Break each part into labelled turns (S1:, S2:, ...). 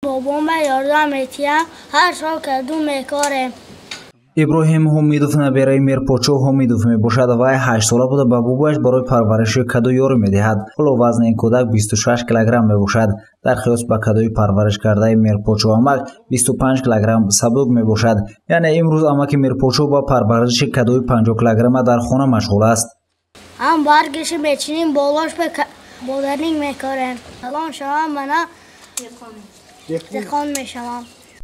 S1: بابام به یاردم میتیم هر سال کدو میکاریم.
S2: иброҳим ҳомидов набераи мирпочӯ ҳомидов мебошад. вай 8 сола буда ба бобояш барои парвариши каду ёрӣ медиҳад. ҳоло вазни ин кӯдак 26 килограмм мебошад. дар қиёс ба кадуи парвариш кардаи мирпочӯ амак 25 килограмм сабук мебошад. яъне имрӯз амаки мирпочӯ ба парвариши кадуи 50 килограмма дар хона машғул аст.
S1: ҳам баргиши мечинем болош ба боданинг мекарем. алон шавам мана дехон мешавам.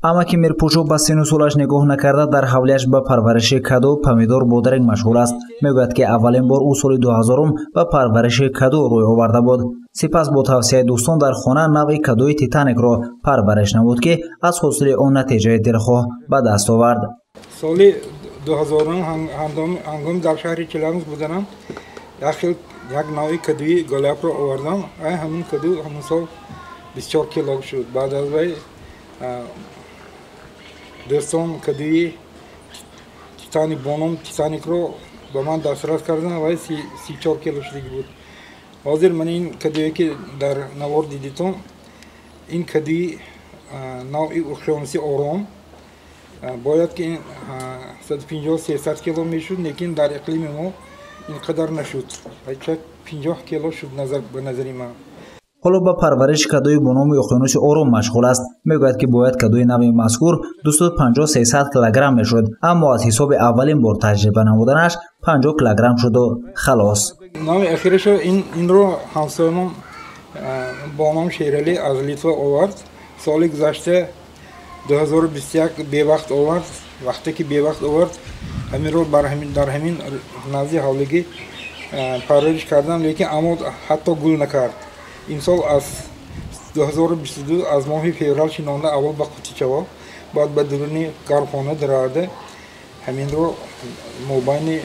S2: амаки мирпочӯ ба сину солаш нигоҳ накарда дар ҳавлияш ба парвариши каду помидор бодаринг машғул аст. мегӯяд ки аввалин бор ӯ соли 2000 ба парвариши каду рӯй оварда буд. сипас бо тавсияи дӯстон дар хона нави кадуи титаникро парвариш намуд ки аз ҳосили он натиҷаи дилхоҳ ба даст овард.
S3: соли 2000 ҳангоми дар шаҳри Челябинск будам, як нави кадуи голябро овардам. ҳамин каду ҳамин сол 24 кило шуд. баъд аз вай дӯстон кадуи титаник боном титаникро ба ман дастрас кардам. вай 34 кило шудагӣ буд. ҳозир ман ин кадуе ки дар навор дидитон, ин кадуи нави уқёнуси ором бояд ки 150-300 кило мешуд, лекин дар иқлими мо ин қадар нашуд. 50 кило шуд ба назари ман.
S2: ҳоло ба парвариши кадуи бо номи уқёнуси ором машғул аст. мегӯяд ки бояд кадуи нави мазкур 250-300 килограмм мешуд, аммо аз ҳисоби аввалин бор таҷриба намуданаш 50 килограмм шуду халос.
S3: нави ахирашо инро ҳамсоямон бо ном Шералӣ аз Литва овард. соли гузашта 2021 бевақт овард. вақте ки бевақт овард, ҳаминро дар ҳамин назди ҳавлигӣ парвариш кардам, лекин аммо ҳатто гул накард. имсол аз 2022 аз моҳи феврал шинонда аввал ба Қутичаво, баъд ба дуруни гармхона дарояда, ҳаминро мобайни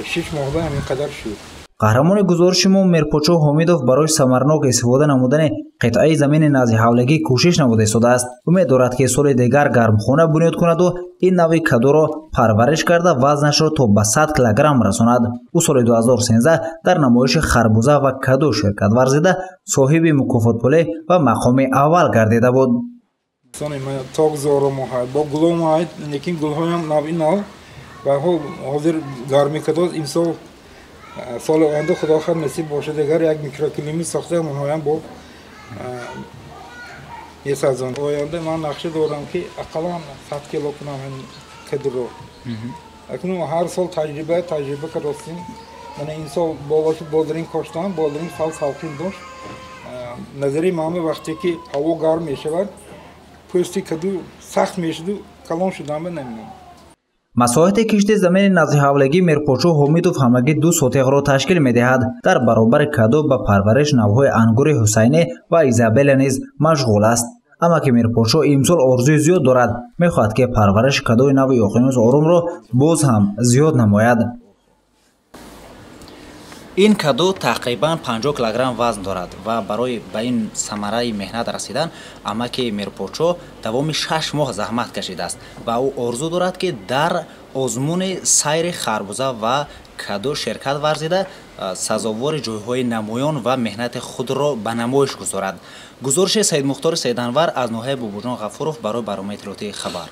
S3: 6 моҳда ҳамин қадар шуд.
S2: қаҳрамони гузориши мо мирпочӯ ҳомидов барои самарнок истифода намудани қитъаи замини назди ҳавлигӣ кӯшиш намуда истодааст. умед дорад ки соли дигар гармхона бунёд кунаду ин нави кадуро парвариш карда вазнашро то ба 100 килограмм расонад. ӯ соли 2013 дар намоиши харбуза ва каду ширкат варзида соҳиби мукофотпулӣ ва мақоми аввал гардида буд.
S3: бо гулом ҳайд, лекин гулҳоям нави нав ва ҳозир гарми кадоз имсол соли оянда худо хар насиб бошад дигар як микроклимат сохтам онҳоям бо месазон. оянда ман нақша дорам ки ақаллан 100 кило кунам кадуро. акнун ҳар сол таҷриба кардостем. мана ин сол бодринг коштам, бодринг салқин дошт. назари ман вақте ки ҳаво гарм мешавад, пӯсти каду сахт мешуду, калон шудан ба наминам.
S2: масоҳати кишти замини назди ҳавлигӣ мирпочӯ ҳомидов ҳамагӣ 2 сотиғро ташкил медиҳад. дар баробари каду ба парвариш навҳои ангури ҳусайнӣ ва изабелла низ машғул аст. амаки мирпочӯ имсол орзуи зиёд дорад. мехоҳад ки парвариши кадуи нави уқёнуси оромро боз ҳам зиёд намояд. ин каду тақрибан 50 килограмм вазн дорад ва барои ба ин самараи меҳнат расидан амаки мирпочӯ давоми 6 моҳ заҳмат кашидааст ва ӯ орзу дорад ки дар озмуни сайри харбуза ва каду ширкат варзида сазовори ҷойҳои намоён ва меҳнати худро ба намоиш гузорад. гузориши Саидмухтори Саиданвар аз ноҳияи Бобоҷон Ғафуров барои барномаи иттилоотии Хабар.